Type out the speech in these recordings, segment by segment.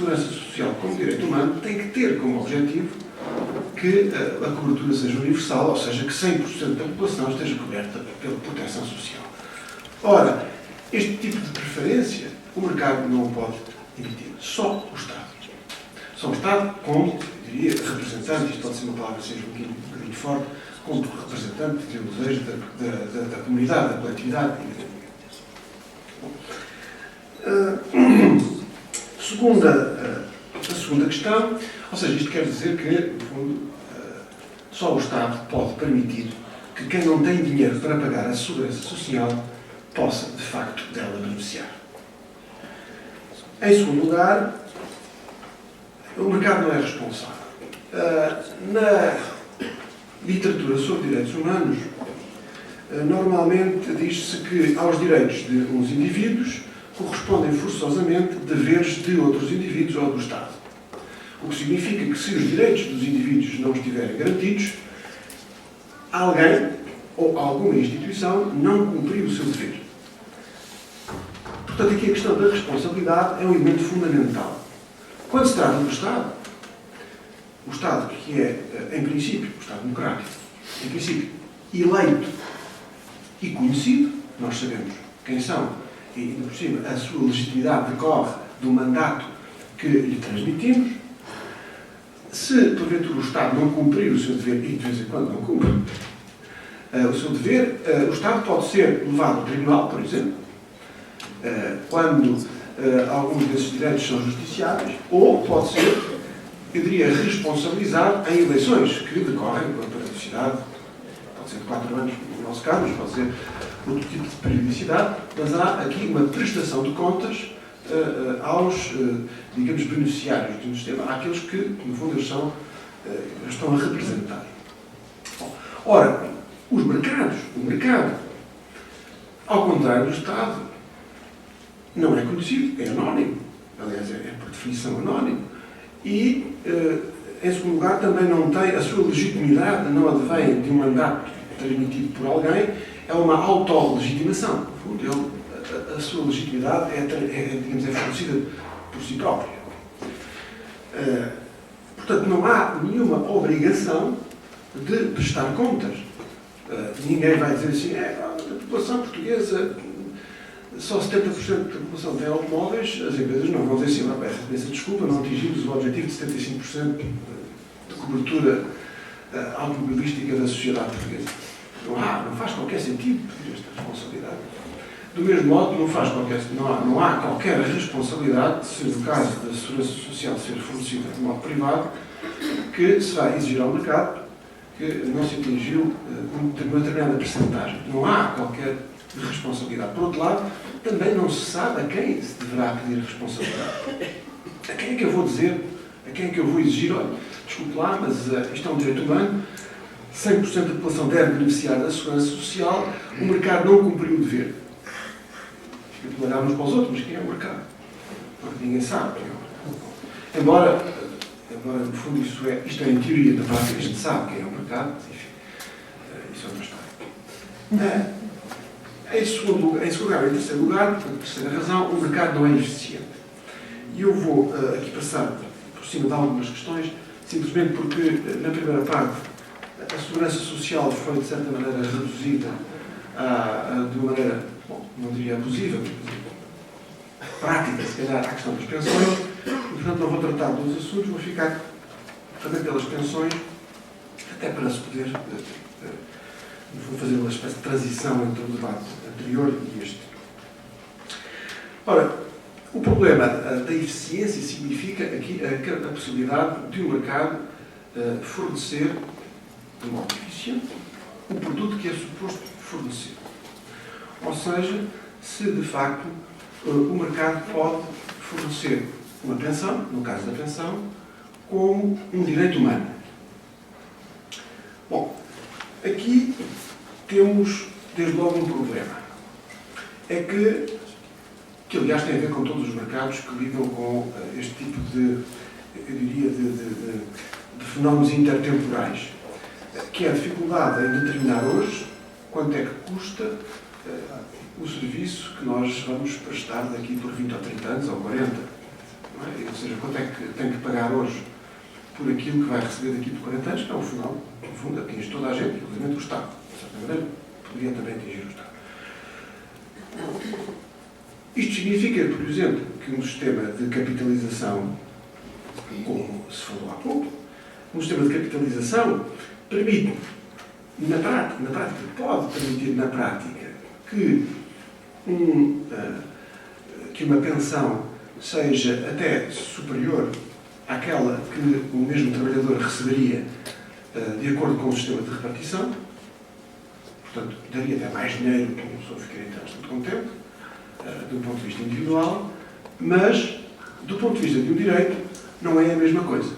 segurança social como direito humano tem que ter como objetivo que a cobertura seja universal, ou seja, que 100% da população esteja coberta pela proteção social. Ora, este tipo de preferência o mercado não pode emitir, só o Estado. Só o Estado como, diria, representante, isto pode ser uma palavra que seja um bocadinho forte, como representante, digamos, da comunidade, da coletividade. A segunda questão, ou seja, isto quer dizer que, no fundo, só o Estado pode permitir que quem não tem dinheiro para pagar a segurança social possa, de facto, dela beneficiar. Em segundo lugar, o mercado não é responsável. Na literatura sobre direitos humanos, normalmente diz-se que aos direitos de uns indivíduos correspondem forçosamente deveres de outros indivíduos ou do Estado. O que significa que se os direitos dos indivíduos não estiverem garantidos, alguém ou alguma instituição não cumpriu o seu dever. Portanto, aqui a questão da responsabilidade é um elemento fundamental. Quando se trata do Estado, o Estado que é, em princípio, o Estado democrático, em princípio, eleito e conhecido, nós sabemos quem são, e, por cima, a sua legitimidade decorre do mandato que lhe transmitimos. Se, porventura, o Estado não cumprir o seu dever, e de vez em quando não cumpre o seu dever, o Estado pode ser levado ao tribunal, por exemplo, quando alguns desses direitos são justiciáveis, ou pode ser, eu diria, responsabilizado em eleições que decorrem com a periodicidade, pode ser de 4 anos, no nosso caso, mas pode ser outro tipo de periodicidade, mas há aqui uma prestação de contas aos, digamos, beneficiários do sistema, àqueles que, no fundo, eles estão a representar. Ora, o mercado, ao contrário do Estado, não é conhecido, é anónimo. Aliás, é por definição anónimo. E, em segundo lugar, também não tem a sua legitimidade, não advém de um mandato transmitido por alguém, é uma autolegitimação. A sua legitimidade digamos, é fornecida por si própria. Portanto, não há nenhuma obrigação de prestar contas. Ninguém vai dizer assim, a população portuguesa, só 70% da população tem automóveis, as empresas não vão dizer assim, peço desculpa, não atingimos o objetivo de 75% de cobertura automobilística da sociedade portuguesa. Não faz qualquer sentido pedir esta responsabilidade. Do mesmo modo, não há qualquer responsabilidade, se no caso da segurança social ser fornecida de modo privado, que se vai exigir ao mercado que não se atingiu uma determinada percentagem. Não há qualquer responsabilidade. Por outro lado, também não se sabe a quem se deverá pedir responsabilidade. A quem é que eu vou dizer, a quem é que eu vou exigir, olha, desculpe lá, mas isto é um direito humano, 100% da população deve beneficiar da segurança social, o mercado não cumpriu o dever. Fica de olhar uns para os outros, mas quem é o mercado? Ninguém sabe quem é o mercado. Embora no fundo, isto é em teoria, na prática a gente sabe quem é o mercado, enfim, isso é uma história. Em segundo lugar, em terceiro lugar, por terceira razão, o mercado não é eficiente. E eu vou aqui passar por cima de algumas questões, simplesmente porque, na primeira parte, a segurança social foi, de certa maneira, reduzida de uma maneira, não diria abusiva, mas prática, se calhar, à questão das pensões. E, portanto, não vou tratar dos assuntos, vou ficar também pelas pensões, até para se poder vou fazer uma espécie de transição entre o debate anterior e este. Ora, o problema da eficiência significa aqui a possibilidade de um mercado fornecer de modo eficiente o produto que é suposto fornecer. Ou seja, se de facto o mercado pode fornecer uma pensão, no caso da pensão, como um direito humano. Bom, aqui temos, desde logo, um problema. É que aliás tem a ver com todos os mercados que lidam com este tipo de, eu diria, de fenómenos intertemporais, que é a dificuldade em determinar hoje quanto é que custa o serviço que nós vamos prestar daqui por 20 ou 30 anos ou 40. não é? Ou seja, quanto é que tem que pagar hoje por aquilo que vai receber daqui por 40 anos, que é um final, no fundo, atinge toda a gente, inclusive o Estado. De certa maneira, poderia também atingir o Estado. Isto significa, por exemplo, que um sistema de capitalização, como se falou há pouco, um sistema de capitalização permite, na prática, pode permitir na prática que uma pensão seja até superior àquela que o mesmo trabalhador receberia de acordo com o sistema de repartição. Portanto, daria até mais dinheiro, que uma pessoa ficaria bastante contente, do ponto de vista individual, mas, do ponto de vista de um direito, não é a mesma coisa.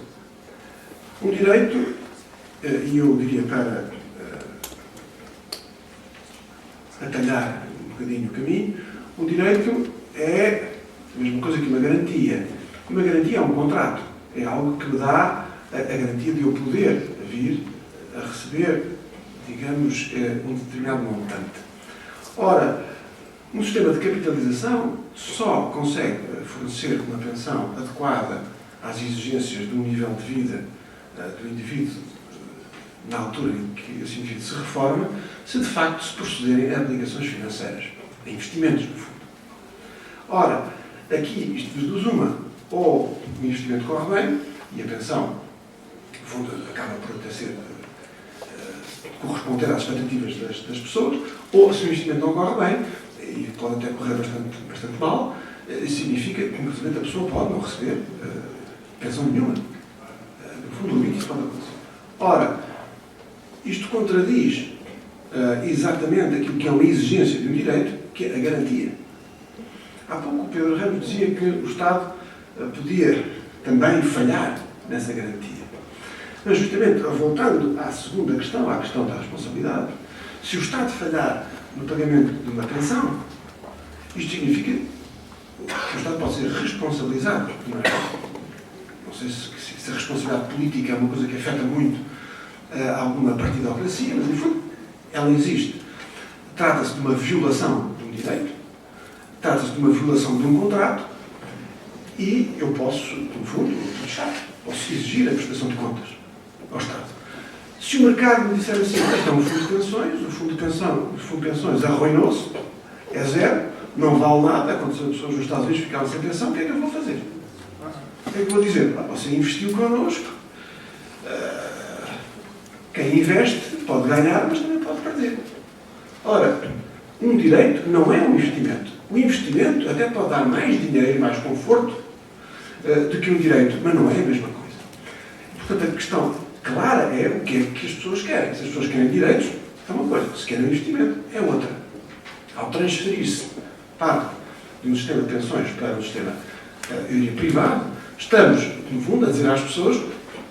Um direito, e eu diria para atalhar um bocadinho o caminho, um direito é a mesma coisa que uma garantia. Uma garantia é um contrato. É algo que me dá a garantia de eu poder vir a receber, digamos, um determinado montante. Ora, um sistema de capitalização só consegue fornecer uma pensão adequada às exigências de um nível de vida do indivíduo na altura em que esse indivíduo se reforma, se de facto se procederem a obrigações financeiras, a investimentos, no fundo. Ora, aqui isto reduz uma, ou o investimento corre bem, e a pensão, no fundo, acaba por até corresponder às expectativas das pessoas, ou se o investimento não corre bem, e pode até correr bastante mal, isso significa que, inclusive, a pessoa pode não receber pensão nenhuma. No fundo, isso pode acontecer. Ora, isto contradiz exatamente aquilo que é uma exigência de um direito, que é a garantia. Há pouco o Pedro Ramos dizia que o Estado podia também falhar nessa garantia. Mas, justamente, voltando à segunda questão, à questão da responsabilidade, se o Estado falhar no pagamento de uma pensão, isto significa que o Estado pode ser responsabilizado. Não sei se a responsabilidade política é uma coisa que afeta muito alguma partidocracia, mas, no fundo, ela existe. Trata-se de uma violação de um direito, trata-se de uma violação de um contrato, e eu posso, no fundo, posso exigir a prestação de contas ao Estado. Se o mercado me disser assim, isto é um fundo de pensões, o fundo de pensões arruinou-se, é zero, não vale nada, aconteceu a pessoas nos Estados Unidos ficaram sem pensão, o que é que eu vou fazer? O que é que eu vou dizer? Você investiu connosco, quem investe pode ganhar, mas também pode perder. Ora, um direito não é um investimento. O investimento até pode dar mais dinheiro e mais conforto do que um direito, mas não é a mesma coisa. Portanto, a questão clara é o que é que as pessoas querem. Se as pessoas querem direitos, é uma coisa. Se querem investimento, é outra. Ao transferir-se parte de um sistema de pensões para um sistema, eu diria, privado, estamos, no fundo, a dizer às pessoas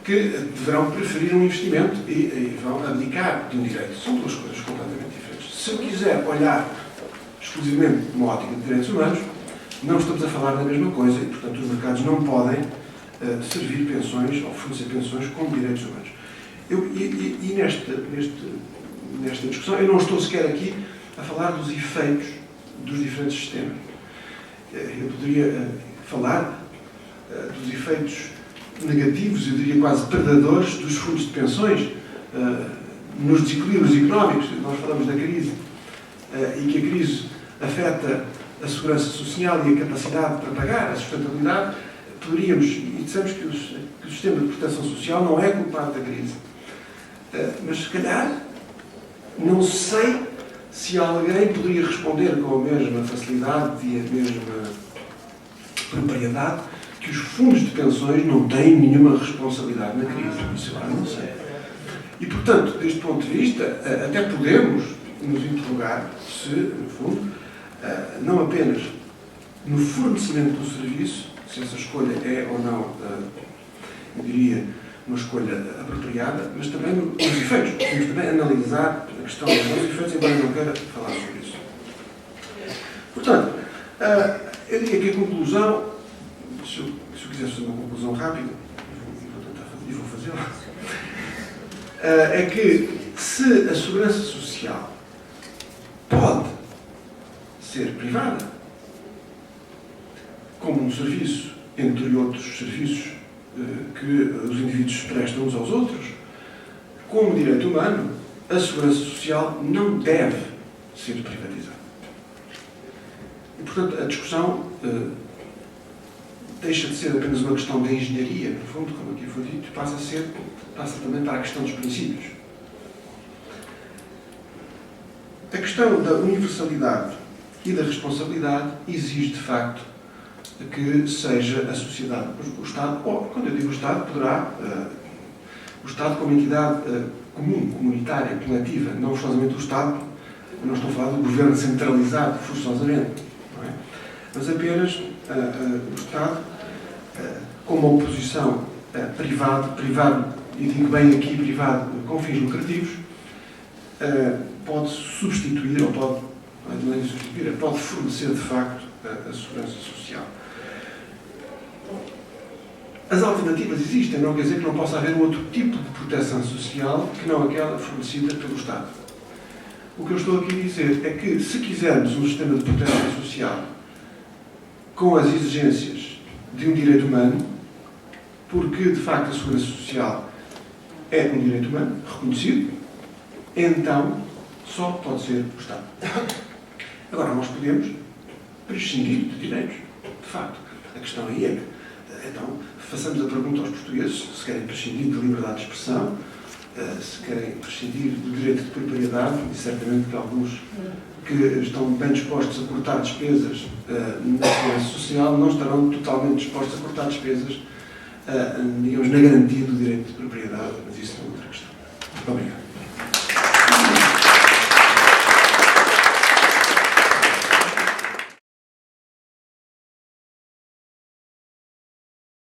que deverão preferir um investimento e vão abdicar de um direito. São duas coisas completamente diferentes. Se eu quiser olhar exclusivamente de uma ótica de direitos humanos, não estamos a falar da mesma coisa e, portanto, os mercados não podem servir pensões ou fornecer pensões como direitos humanos. Nesta discussão, eu não estou sequer aqui a falar dos efeitos dos diferentes sistemas. Eu poderia falar dos efeitos negativos, eu diria quase predadores, dos fundos de pensões nos desequilíbrios económicos. Nós falamos da crise e que a crise afeta a segurança social e a capacidade para pagar, a sustentabilidade. Poderíamos, e dissemos que o sistema de proteção social não é culpado da crise. Mas, se calhar, não sei se alguém poderia responder com a mesma facilidade e a mesma propriedade que os fundos de pensões não têm nenhuma responsabilidade na crise. Isso eu não sei. E, portanto, deste ponto de vista, até podemos nos interrogar se, no fundo, não apenas no fornecimento do serviço, se essa escolha é ou não, eu diria, uma escolha apropriada, mas também nos efeitos. Podemos também analisar a questão dos efeitos, embora eu não queira falar sobre isso. Portanto, eu diria que a conclusão, se eu quisesse fazer uma conclusão rápida, e vou fazê-la, é que se a segurança social pode ser privada, como um serviço entre outros serviços que os indivíduos prestam uns aos outros, como direito humano, a segurança social não deve ser privatizada. E, portanto, a discussão deixa de ser apenas uma questão de engenharia, no fundo, como aqui foi dito, passa também para a questão dos princípios. A questão da universalidade e da responsabilidade exige, de facto, que seja a sociedade, o Estado, ou, quando eu digo o Estado, poderá, o Estado como entidade comum, comunitária, coletiva, não forçosamente o Estado, eu não estou a falar do governo centralizado, forçosamente, não é? Mas apenas o Estado, como oposição privado, e digo bem aqui privado, com fins lucrativos, pode substituir, ou pode fornecer, de facto, a segurança social. As alternativas existem, não quer dizer que não possa haver um outro tipo de proteção social que não aquela fornecida pelo Estado. O que eu estou aqui a dizer é que, se quisermos um sistema de proteção social com as exigências de um direito humano, porque, de facto, a segurança social é um direito humano reconhecido, então só pode ser o Estado. Agora, nós podemos prescindir de direitos, de facto. A questão aí é que, então, façamos a pergunta aos portugueses se querem prescindir de liberdade de expressão, se querem prescindir do direito de propriedade, e certamente que alguns que estão bem dispostos a cortar despesas na segurança social não estarão totalmente dispostos a cortar despesas, digamos, na garantia do direito de propriedade, mas isso é outra questão. Muito obrigado.